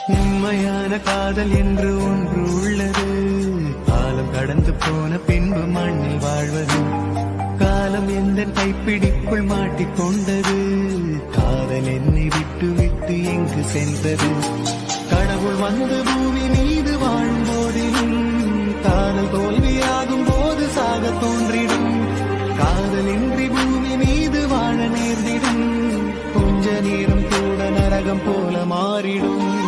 உண்மையான காதல் என்று ஒன்று உள்ளது. காலம் கடந்து போன பின்பு மண்ணில் வாழ்வது. காலம் எந்த கைப்பிடிக்குள் மாட்டிக்கொண்டது. காதல் என்னை விட்டு விட்டு எங்கு சென்றது. கடவுள் வந்து பூமி மீது வாழும் போதிலும் காதல் தோல்வியாகும் போது சாக தோன்றிடும். காதல் இன்றி பூமி மீது வாழ நேர்ந்திடும். கொஞ்ச நேரம் கூட நரகம் போல மாறிடும்.